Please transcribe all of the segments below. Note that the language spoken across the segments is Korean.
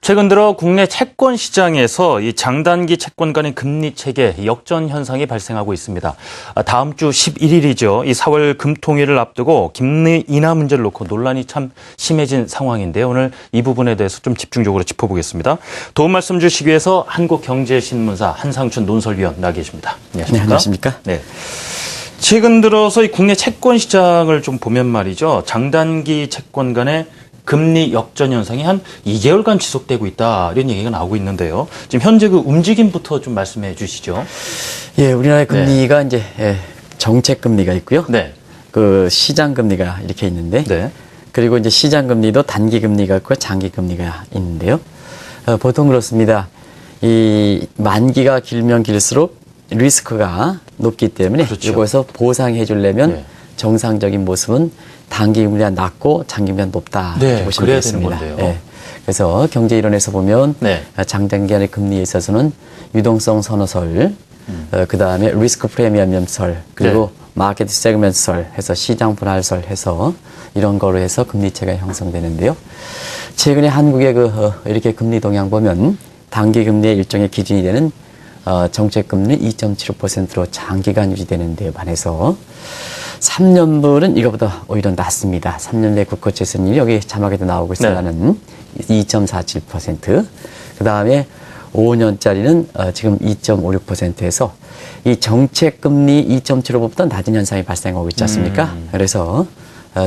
최근 들어 국내 채권 시장에서 이 장단기 채권 간의 금리 체계 역전 현상이 발생하고 있습니다. 다음 주 11일이죠. 이 4월 금통위를 앞두고 금리 인하 문제를 놓고 논란이 참 심해진 상황인데요. 오늘 이 부분에 대해서 좀 집중적으로 짚어보겠습니다. 도움 말씀 주시기 위해서 한국경제신문사 한상춘 논설위원 나와 계십니다. 안녕하십니까? 네, 안녕하십니까? 네. 최근 들어서 이 국내 채권 시장을 좀 보면 말이죠. 장단기 채권 간의 금리 역전 현상이 한 2개월간 지속되고 있다. 이런 얘기가 나오고 있는데요. 지금 현재 그 움직임부터 좀 말씀해 주시죠. 예, 우리나라의 금리가 이제 정책 금리가 있고요. 네. 그 시장 금리가 이렇게 있는데, 네. 그리고 이제 시장 금리도 단기 금리가 있고 장기 금리가 있는데요. 보통 그렇습니다. 이 만기가 길면 길수록 리스크가 높기 때문에 그렇죠. 이곳에서 보상해 주려면 네. 정상적인 모습은 단기 금리가 낮고 장기 금리가 높다. 네, 이렇게 보시면 그래야 되겠습니다. 되는 건데요. 예. 그래서 경제 이론에서 보면 네. 장단기간의 금리에 있어서는 유동성 선호설, 그 다음에 리스크 프리미엄 연설, 그리고 마켓 세그먼트설 해서 시장 분할설 해서 이런 거로 해서 금리체가 형성되는데요. 최근에 한국의 이렇게 금리 동향 보면 단기 금리의 일종의 기준이 되는 정책 금리 2.75%로 장기간 유지되는 데 반해서 3년분은 이거보다 오히려 낮습니다. 3년 내 국고 채권율이 여기 자막에도 나오고 있으라는 2.47%. 그 다음에 5년짜리는 지금 2.56%에서 이 정책 금리 2.75보다 낮은 현상이 발생하고 있지 않습니까? 그래서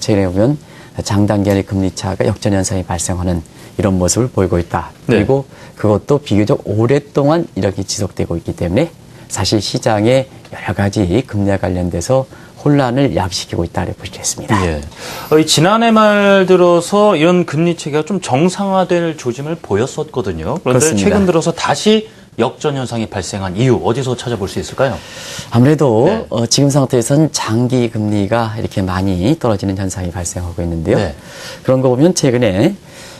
최근에 보면 장단기간의 금리 차가 역전 현상이 발생하는 이런 모습을 보이고 있다. 네. 그리고 그것도 비교적 오랫동안 이렇게 지속되고 있기 때문에 사실 시장에 여러 가지 금리와 관련돼서 혼란을 야기시키고 있다고 보시겠습니다. 예. 지난해 말 들어서 이런 금리 체계가 좀 정상화될 조짐을 보였었거든요. 그런데 그렇습니다. 최근 들어서 다시 역전 현상이 발생한 이유 어디서 찾아볼 수 있을까요? 아무래도 네. 지금 상태에서는 장기 금리가 이렇게 많이 떨어지는 현상이 발생하고 있는데요. 네. 그런 거 보면 최근에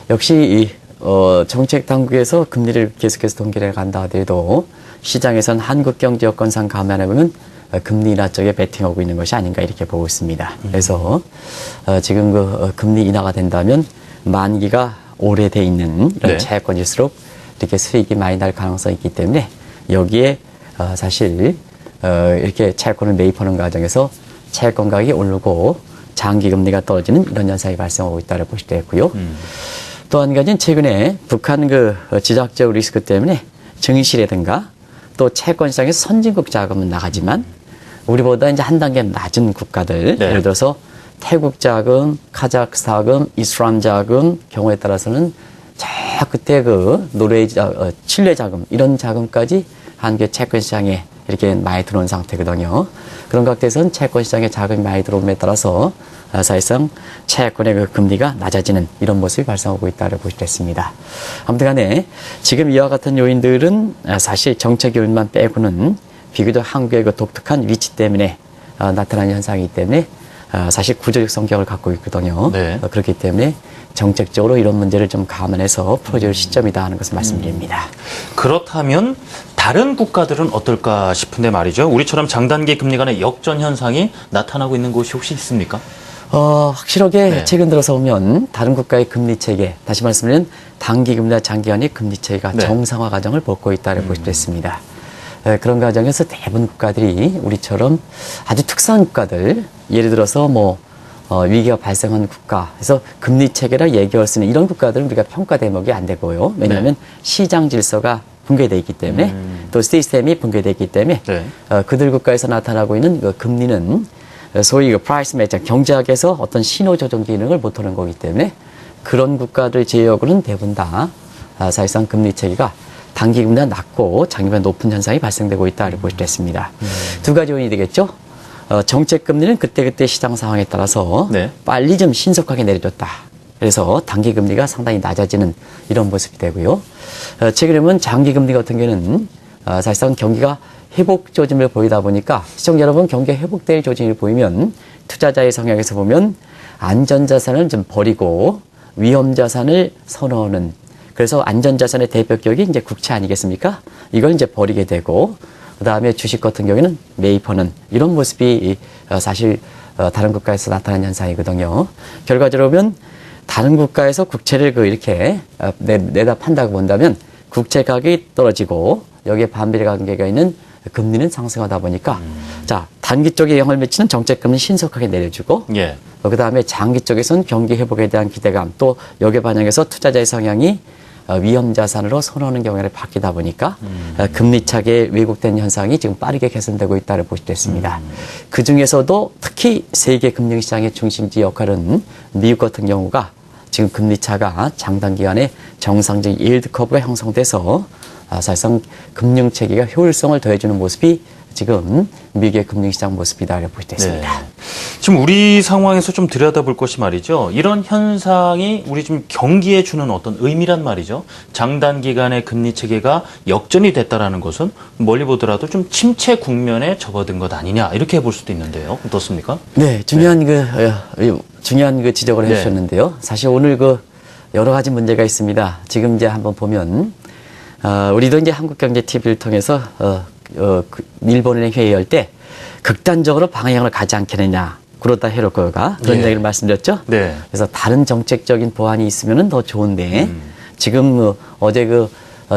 역시 이 정책 당국에서 금리를 계속해서 동결해 간다 하더라도 시장에선 한국 경제 여건상 감안해 보면 금리 인하 쪽에 베팅하고 있는 것이 아닌가 이렇게 보고 있습니다. 그래서 지금 금리 인하가 된다면 만기가 오래돼 있는 이런 네. 채권일수록 이렇게 수익이 많이 날 가능성이 있기 때문에 여기에 사실 이렇게 채권을 매입하는 과정에서 채권 가격이 오르고 장기 금리가 떨어지는 이런 현상이 발생하고 있다고 보실 때 있고요. 또 한 가지는 최근에 북한 지정학적 리스크 때문에 증시라든가 또 채권 시장에서 선진국 자금은 나가지만 우리보다 이제 한 단계 낮은 국가들, 네. 예를 들어서 태국 자금, 카자흐스탄 자금, 이슬람 자금 경우에 따라서는 저 그때 노르웨이 칠레 자금 이런 자금까지 한국 채권 시장에 이렇게 많이 들어온 상태거든요. 그런 각도에서는 채권 시장에 자금이 많이 들어옴에 따라서 사실상 채권의 금리가 낮아지는 이런 모습이 발생하고 있다고 보시겠습니다. 아무튼 간에 지금 이와 같은 요인들은 사실 정책 요인만 빼고는 비교적 한국의 독특한 위치 때문에 나타나는 현상이기 때문에 사실 구조적 성격을 갖고 있거든요. 네. 그렇기 때문에 정책적으로 이런 문제를 좀 감안해서 풀어줄 시점이다 하는 것을 말씀드립니다. 그렇다면 다른 국가들은 어떨까 싶은데 말이죠. 우리처럼 장단기 금리 간의 역전 현상이 나타나고 있는 곳이 혹시 있습니까? 확실하게 네. 최근 들어서 보면 다른 국가의 금리 체계, 다시 말씀드리면 단기 금리와 장기간의 금리 체계가 네. 정상화 과정을 밟고 있다고 보시겠습니다. 그런 과정에서 대부분 국가들이 우리처럼 아주 특수한 국가들, 예를 들어서 위기가 발생한 국가, 그래서 금리 체계라 얘기할 수 있는 이런 국가들은 우리가 평가 대목이 안 되고요. 왜냐하면 시장 질서가 붕괴되어 있기 때문에 또 시스템이 붕괴되어 있기 때문에 네. 그들 국가에서 나타나고 있는 금리는 소위 프라이스 매치, 경제학에서 어떤 신호 조정 기능을 못하는 거기 때문에 그런 국가들 제외하고는 대부분 다 사실상 금리 체계가 단기 금리가 낮고 장기보다 높은 현상이 발생되고 있다고 보시겠습니다. 두 가지 요인이 되겠죠. 정책 금리는 그때그때 시장 상황에 따라서 네. 빨리 좀 신속하게 내려줬다. 그래서 단기 금리가 상당히 낮아지는 이런 모습이 되고요. 최근에 보면 장기 금리 같은 경우는 사실상 경기가 회복 조짐을 보이다 보니까 시청자 여러분 경기가 회복될 조짐을 보이면 투자자의 성향에서 보면 안전자산을 좀 버리고 위험자산을 선호하는, 그래서 안전자산의 대표격이 이제 국채 아니겠습니까? 이걸 이제 버리게 되고 그 다음에 주식 같은 경우에는 매입하는 이런 모습이 사실 다른 국가에서 나타나는 현상이거든요. 결과적으로 보면 다른 국가에서 국채를 이렇게 내다 판다고 본다면 국채 가격이 떨어지고 여기에 반비례 관계가 있는 금리는 상승하다 보니까 자 단기 쪽에 영향을 미치는 정책금리 신속하게 내려주고 예. 그다음에 장기 쪽에서는 경기 회복에 대한 기대감 또 여기에 반영해서 투자자의 성향이 위험 자산으로 선호하는 경향을 바뀌다 보니까 금리 차익의 왜곡된 현상이 지금 빠르게 개선되고 있다고 볼 수 있습니다. 그 중에서도 특히 세계 금융시장의 중심지 역할은 미국 같은 경우가 지금 금리 차가 장단 기간에 정상적인 일드 커브가 형성돼서 사실상 금융 체계가 효율성을 더해주는 모습이 지금 미국의 금융시장 모습이다라고 볼 수 있습니다. 네. 지금 우리 상황에서 좀 들여다볼 것이 말이죠. 이런 현상이 우리 지금 경기에 주는 어떤 의미란 말이죠. 장단기간의 금리 체계가 역전이 됐다라는 것은 멀리 보더라도 좀 침체 국면에 접어든 것 아니냐 이렇게 볼 수도 있는데요. 어떻습니까? 네, 중요한 그 지적을 해주셨는데요. 사실 오늘 여러 가지 문제가 있습니다. 지금 이제 한번 보면 우리도 이제 한국경제TV를 통해서 일본은행 회의할 때 극단적으로 방향을 가지 않겠느냐. 그러다 헤로코가 그런 얘기를 말씀드렸죠. 네. 그래서 다른 정책적인 보완이 있으면 더 좋은데 지금 어제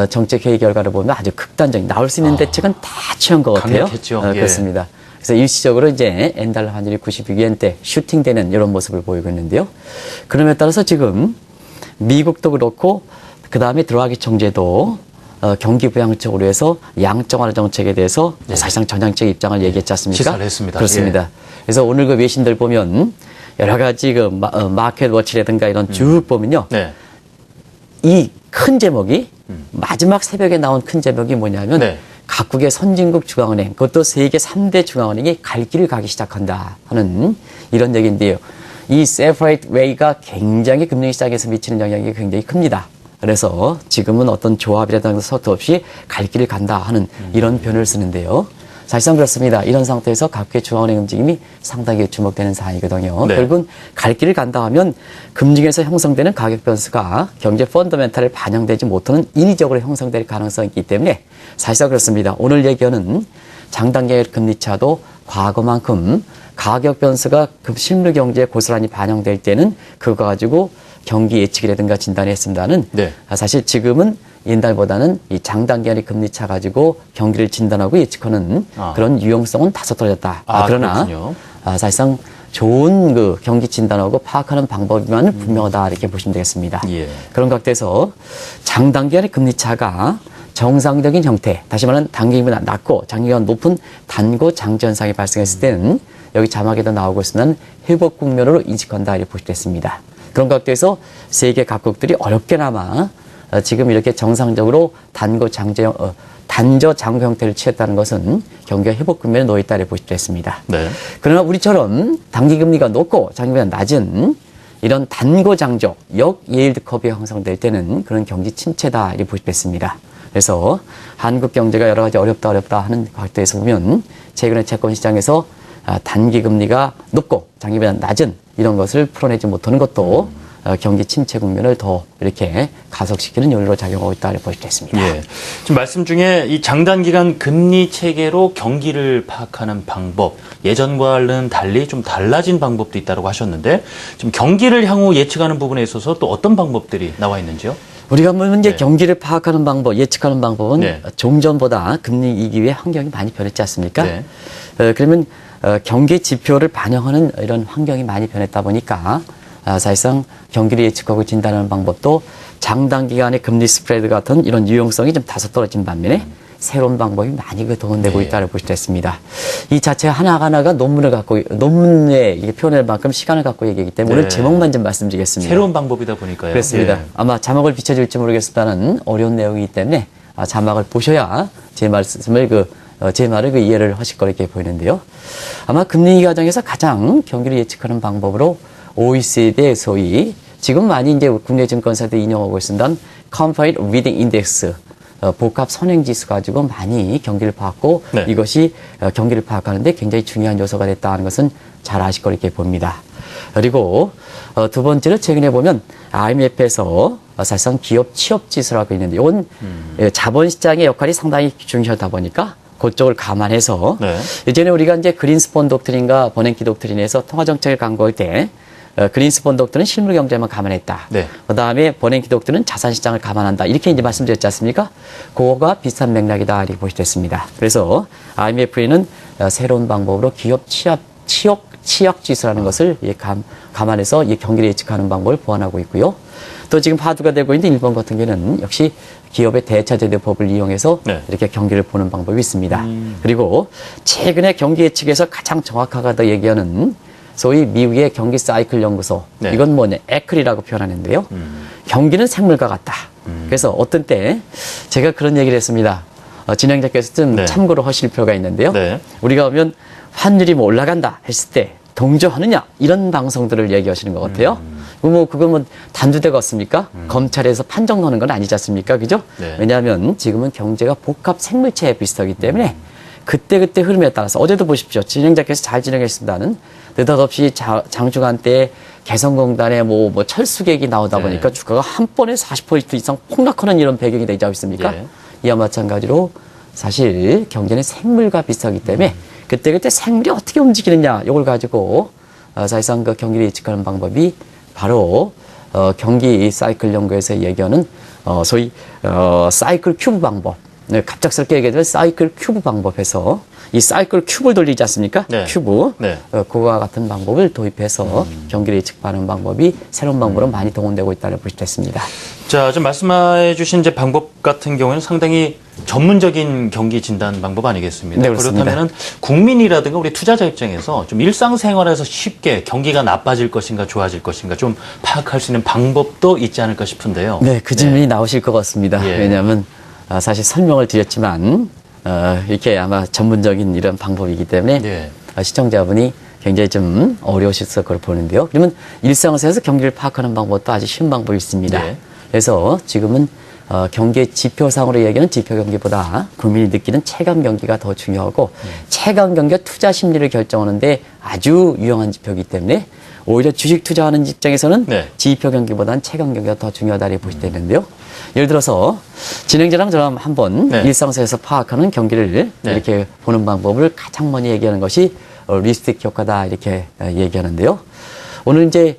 정책 회의 결과를 보면 아주 극단적인 나올 수 있는 대책은 다 취한 것 같아요. 강력했죠. 그렇습니다. 그래서 일시적으로 이제 엔달러 환율이 96엔대 슈팅되는 이런 모습을 보이고 있는데요. 그럼에 따라서 지금 미국도 그렇고 그 다음에 들어가기 정제도 경기 부양 쪽으로 해서 양적 완화 정책에 대해서 사실상 전향적 입장을 얘기했지 않습니까? 시사를 했습니다. 그렇습니다. 예. 그래서 오늘 외신들 보면 여러 가지 마켓 워치라든가 이런 쭉 보면요. 네. 이 큰 제목이 마지막 새벽에 나온 큰 제목이 뭐냐면 네. 각국의 선진국 중앙은행 그것도 세계 3대 중앙은행이 갈 길을 가기 시작한다 하는 이런 얘기인데요. 이 세퍼레이트 웨이가 굉장히 금융시장에서 미치는 영향이 굉장히 큽니다. 그래서 지금은 어떤 조합이라든가 서투 없이 갈 길을 간다 하는 이런 표현을 쓰는데요. 사실상 그렇습니다. 이런 상태에서 각국의 중앙은행 움직임이 상당히 주목되는 사안이거든요. 네. 결국은 갈 길을 간다 하면 금융에서 형성되는 가격 변수가 경제 펀더멘탈에 반영되지 못하는 인위적으로 형성될 가능성이 있기 때문에 사실상 그렇습니다. 오늘 얘기하는 장단기의 금리차도 과거만큼 가격 변수가 실물 경제에 고스란히 반영될 때는 그거 가지고 경기 예측이라든가 진단을 했습니다는 네. 사실 지금은 옛날보다는 이 장단기간의 금리차 가지고 경기를 진단하고 예측하는 그런 유용성은 다소 떨어졌다. 그러나 사실상 좋은 경기 진단하고 파악하는 방법이면 분명하다 이렇게 보시면 되겠습니다. 예. 그런 각도에서 장단기간의 금리차가 정상적인 형태, 다시 말하면 단기간보다 낮고 장기간 높은 단고 장지 현상이 발생했을 때는 여기 자막에도 나오고 있으면 회복 국면으로 인식한다 이렇게 보시면 되겠습니다. 그런 각도에서 세계 각국들이 어렵게나마 지금 이렇게 정상적으로 단저 장고 형태를 취했다는 것은 경기가 회복 국면에 놓여 있다 이렇게 보시면 되겠습니다. 네. 그러나 우리처럼 단기 금리가 높고 장기금리가 낮은 이런 단고 장조 역 예일드 커브가 형성될 때는 그런 경기 침체다 이렇게 보시면 되겠습니다. 그래서 한국 경제가 여러 가지 어렵다 하는 각도에서 보면 최근에 채권 시장에서 단기 금리가 높고 장기보다 낮은 이런 것을 풀어내지 못하는 것도 경기 침체 국면을 더 이렇게 가속시키는 요인으로 작용하고 있다고 볼 수 있습니다. 예. 지금 말씀 중에 이 장단기간 금리 체계로 경기를 파악하는 방법, 예전과는 달리 좀 달라진 방법도 있다고 하셨는데 지금 경기를 향후 예측하는 부분에 있어서 또 어떤 방법들이 나와 있는지요? 우리가 이제 경기를 파악하는 방법, 예측하는 방법은 좀 전보다 금리 이기 위해 환경이 많이 변했지 않습니까? 네. 그러면 경기 지표를 반영하는 이런 환경이 많이 변했다 보니까 사실상 경기를 예측하고 진단하는 방법도 장단기간의 금리 스프레드 같은 이런 유용성이 좀 다소 떨어진 반면에 새로운 방법이 많이 동원되고 있다고 볼 수 있습니다. 이 자체 하나하나가 논문에 표현할 만큼 시간을 갖고 얘기하기 때문에 오늘 제목만 좀 말씀드리겠습니다. 새로운 방법이다 보니까요. 그렇습니다. 예. 아마 자막을 비춰줄지 모르겠습니다는 어려운 내용이기 때문에 자막을 보셔야 제 말을 이해를 하실 거라 이렇게 보이는데요. 아마 금리 과정에서 가장 경기를 예측하는 방법으로 OECD의 소위 지금 많이 이제 국내 증권사들이 인용하고 있습니다. Combined Reading Index 복합 선행 지수 가지고 많이 경기를 파악하고 이것이 경기를 파악하는데 굉장히 중요한 요소가 됐다는 것은 잘 아실 거라 이렇게 봅니다. 그리고 두 번째로 최근에 보면 IMF에서 사실상 기업 취업 지수라고 있는데 이건 자본시장의 역할이 상당히 중요하다 보니까 그쪽을 감안해서 예전에 우리가 이제 그린스폰 독트린과 버냉키 독트린에서 통화정책을 강구할 때 그린스 본 독트는 실물 경제만 감안했다. 네. 그다음에 버냉키 독트는 자산 시장을 감안한다. 이렇게 이제 말씀드렸지 않습니까? 그거가 비슷한 맥락이다 이렇게 보시됐습니다. 그래서 IMF는 새로운 방법으로 기업 취역 지수라는 것을 감안해서 이 경기를 예측하는 방법을 보완하고 있고요. 또 지금 화두가 되고 있는 일본 같은 경우는 역시 기업의 대차제도법을 이용해서 네. 이렇게 경기를 보는 방법이 있습니다. 그리고 최근에 경기 예측에서 가장 정확하다 얘기하는 소위 미국의 경기 사이클 연구소, 네. 이건 뭐냐, 에클이라고 표현하는데요. 경기는 생물과 같다. 그래서 어떤 때 제가 그런 얘기를 했습니다. 진행자께서 좀 네. 참고로 하실 필요가 있는데요. 네. 우리가 보면 환율이 뭐 올라간다 했을 때 동조하느냐 이런 방송들을 얘기하시는 것 같아요. 그건 뭐 단두대가 없습니까? 검찰에서 판정 나는 건 아니지 않습니까? 그죠? 네. 왜냐하면 지금은 경제가 복합 생물체에 비슷하기 때문에 그때그때 흐름에 따라서 어제도 보십시오. 진행자께서 잘 진행했습니다는 느닷없이 장중한 때 개성공단에 뭐 철수객이 나오다 네. 보니까 주가가 한 번에 40% 이상 폭락하는 이런 배경이 되지 않습니까? 예. 이와 마찬가지로 사실 경제는 생물과 비슷하기 때문에 그때그때 생물이 어떻게 움직이느냐 이걸 가지고 사실상 그 경기를 예측하는 방법이 바로 경기 사이클 연구에서 얘기하는 소위 사이클 큐브 방법. 네, 갑작스럽게 얘기하면 사이클 큐브 방법에서 이 사이클 큐브를 돌리지 않습니까? 네. 큐브. 네. 그와 같은 방법을 도입해서 경기를 예측하는 방법이 새로운 방법으로 많이 동원되고 있다고 볼 수 있습니다. 자, 좀 말씀해 주신 이제 방법 같은 경우에는 상당히 전문적인 경기 진단 방법 아니겠습니까? 네, 그렇습니다. 그렇다면은 국민이라든가 우리 투자자 입장에서 좀 일상생활에서 쉽게 경기가 나빠질 것인가 좋아질 것인가 좀 파악할 수 있는 방법도 있지 않을까 싶은데요. 네, 그 질문이 나오실 것 같습니다. 예. 왜냐하면 사실 설명을 드렸지만 이렇게 아마 전문적인 이런 방법이기 때문에 네. 시청자분이 굉장히 좀 어려우실 거로 보는데요. 그러면 일상에서 경기를 파악하는 방법도 아주 쉬운 방법이 있습니다. 네. 그래서 지금은 경기의 지표상으로 얘기하는 지표 경기보다 국민이 느끼는 체감 경기가 더 중요하고 체감 경기가 투자 심리를 결정하는데 아주 유용한 지표이기 때문에 오히려 주식 투자하는 입장에서는 네. 지표 경기보다는 체감 경기가 더 중요하다고 보시면 되는데요. 예를 들어서 진행자랑 저랑 한번 네. 일상에서 파악하는 경기를 네. 이렇게 보는 방법을 가장 많이 얘기하는 것이 리스틱 효과다 이렇게 얘기하는데요. 오늘 이제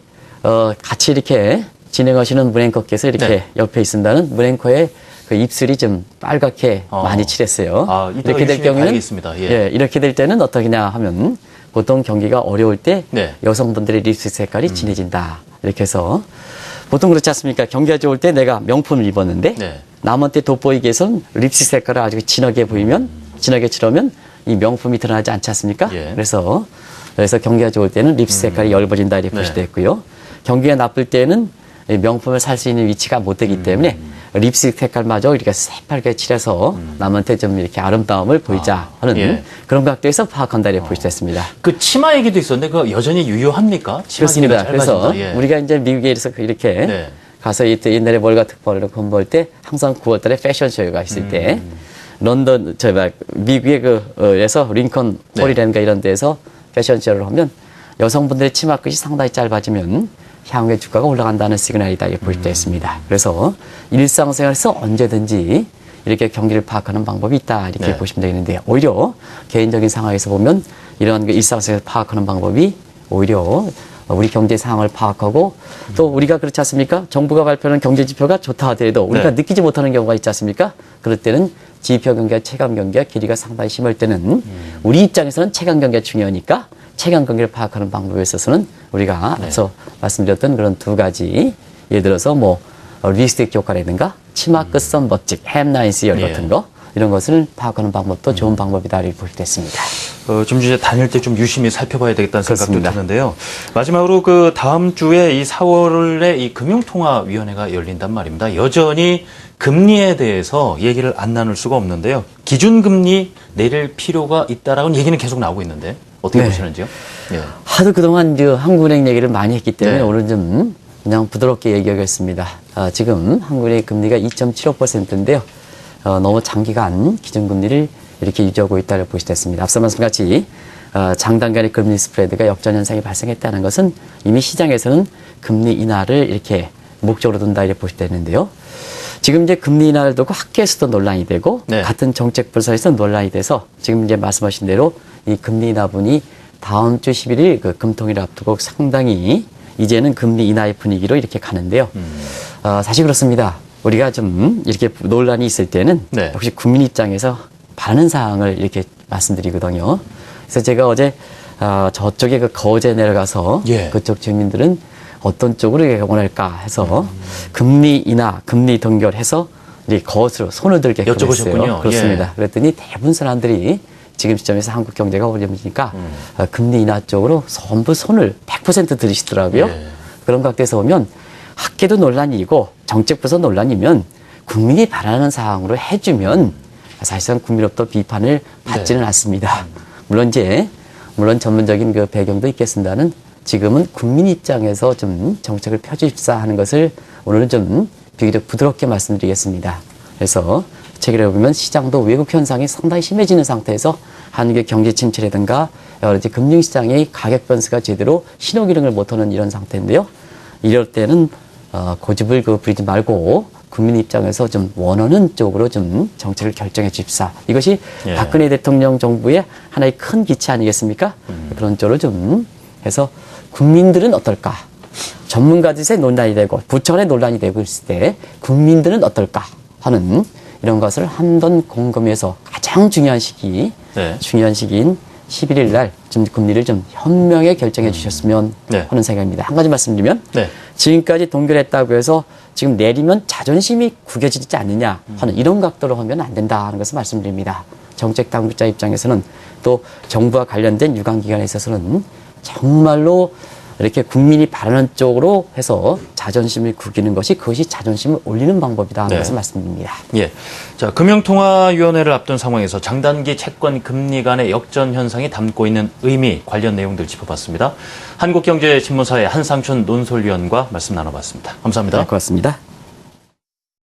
같이 이렇게 진행하시는 문앵커께서 이렇게 네. 옆에 있습니다는 문앵커의 그 입술이 좀 빨갛게 많이 칠했어요. 이따가 이렇게 될 열심히 경우는 봐야겠습니다. 예. 이렇게 될 때는 어떠냐 하면 보통 경기가 어려울 때 네. 여성분들의 립스틱 색깔이 진해진다. 이렇게 해서 보통 그렇지 않습니까? 경기가 좋을 때 내가 명품을 입었는데 네. 남한테 돋보이기 위해서는 립스틱 색깔을 아주 진하게 보이면 진하게 칠하면 이 명품이 드러나지 않지 않습니까? 예. 그래서 경기가 좋을 때는 립스틱 색깔이 엷어진다 이렇게 네. 보시면 되고요. 경기가 나쁠 때는 이 명품을 살 수 있는 위치가 못 되기 때문에 립스틱 색깔마저 이렇게 새빨게 칠해서 남한테 좀 이렇게 아름다움을 보이자 하는 예. 그런 각도에서 파악한다 이렇게 보시면 됐습니다. 그 치마 얘기도 있었는데 그거 여전히 유효합니까? 치마 그렇습니다. 길이가 그래서 짧아진다. 예. 우리가 이제 미국에 이렇게 네. 가서 이때 옛날에 월가 특파원으로 근무할 때 항상 9월달에 패션쇼가 있을 때 런던 미국의 에서 링컨 네. 홀이라든가 이런 데에서 패션쇼를 하면 여성분들의 치마 끝이 상당히 짧아지면 향후의 주가가 올라간다는 시그널이다 이렇게 볼 때 있습니다. 그래서 일상생활에서 언제든지 이렇게 경기를 파악하는 방법이 있다 이렇게 네. 보시면 되겠는데 오히려 개인적인 상황에서 보면 이런 그 일상생활에서 파악하는 방법이 오히려 우리 경제 상황을 파악하고 또 우리가 그렇지 않습니까? 정부가 발표하는 경제 지표가 좋다 하더라도 우리가 네. 느끼지 못하는 경우가 있지 않습니까? 그럴 때는 지표 경기와 체감 경기와 길이가 상당히 심할 때는 우리 입장에서는 체감 경기가 중요하니까 체감 경기를 파악하는 방법에 있어서는 우리가 앞서 말씀드렸던 그런 두 가지 예를 들어서 뭐 리스틱 효과라든가 치마 끝선 멋직 햄라인 시열 예. 같은 거 이런 것을 파악하는 방법도 좋은 방법이다 이렇게 보게 됐습니다. 좀 이제 다닐 때 좀 유심히 살펴봐야 되겠다는 생각도 그렇습니다. 드는데요. 마지막으로 그 다음 주에 이 4월에 이 금융통화위원회가 열린단 말입니다. 여전히 금리에 대해서 얘기를 안 나눌 수가 없는데요. 기준금리 내릴 필요가 있다라는 얘기는 계속 나오고 있는데 어떻게 네. 보시는지요? 예. 하도 그동안 한국은행 얘기를 많이 했기 때문에 네. 오늘 좀 그냥 부드럽게 얘기하겠습니다. 지금 한국은행 금리가 2.75%인데요. 너무 장기간 기준금리를 이렇게 유지하고 있다고 보시됐습니다. 앞서 말씀같이 장단간의 금리 스프레드가 역전 현상이 발생했다는 것은 이미 시장에서는 금리 인하를 이렇게 목적으로 둔다 이렇게 보시되는데요. 지금 이제 금리 인하를 두고 학계에서도 논란이 되고 네. 같은 정책 분석에서 논란이 돼서 지금 이제 말씀하신 대로 이 금리 인하분이 다음 주 11일 그 금통일을 앞두고 상당히 이제는 금리 인하의 분위기로 이렇게 가는데요. 사실 그렇습니다. 우리가 좀 이렇게 논란이 있을 때는 네. 역시 국민 입장에서 바라는 사항을 이렇게 말씀드리거든요. 그래서 제가 어제 저쪽에 그 거제 내려가서 예. 그쪽 주민들은 어떤 쪽으로 원할까 해서 금리 인하, 금리 동결해서 이렇게 거스로 손을 들게 여쭤보셨군요. 그랬어요. 그렇습니다. 예. 그랬더니 대부분 사람들이 지금 시점에서 한국 경제가 어려우니까 금리 인하 쪽으로 전부 손을 100% 들이시더라고요. 예. 그런 각도에서 보면 학계도 논란이고 정책부서 논란이면 국민이 바라는 사항으로 해주면 사실상 국민으로부터 비판을 받지는 않습니다. 물론 전문적인 그 배경도 있겠습니다는 지금은 국민 입장에서 좀 정책을 펴주십사 하는 것을 오늘은 좀 비교적 부드럽게 말씀드리겠습니다. 그래서 책을 보면 시장도 왜곡 현상이 상당히 심해지는 상태에서 한국의 경제 침체라든가 여러 가지 금융시장의 가격 변수가 제대로 신호기능을 못하는 이런 상태인데요. 이럴 때는 고집을 부리지 말고 국민 입장에서 좀 원하는 쪽으로 좀 정책을 결정해 주십사. 이것이 예. 박근혜 대통령 정부의 하나의 큰 기치 아니겠습니까? 그런 쪽으로 좀 해서 국민들은 어떨까? 전문가들의 논란이 되고 부처의 논란이 되고 있을 때 국민들은 어떨까 하는 이런 것을 한번 곰곰이해서 가장 중요한 시기인 11일 날 좀 금리를 좀 현명하게 결정해 주셨으면 네. 하는 생각입니다. 한 가지 말씀드리면 네. 지금까지 동결했다고 해서 지금 내리면 자존심이 구겨지지 않느냐 하는 이런 각도로 하면 안 된다 하는 것을 말씀드립니다. 정책 당국자 입장에서는 또 정부와 관련된 유관기관에 있어서는 정말로 이렇게 국민이 바라는 쪽으로 해서 자존심을 구기는 것이 그것이 자존심을 올리는 방법이다 하는 네. 것을 말씀드립니다. 예. 자, 금융통화위원회를 앞둔 상황에서 장단기 채권 금리 간의 역전 현상이 담고 있는 의미 관련 내용들 짚어봤습니다. 한국경제신문사의 한상춘 논설위원과 말씀 나눠봤습니다. 감사합니다. 네, 고맙습니다.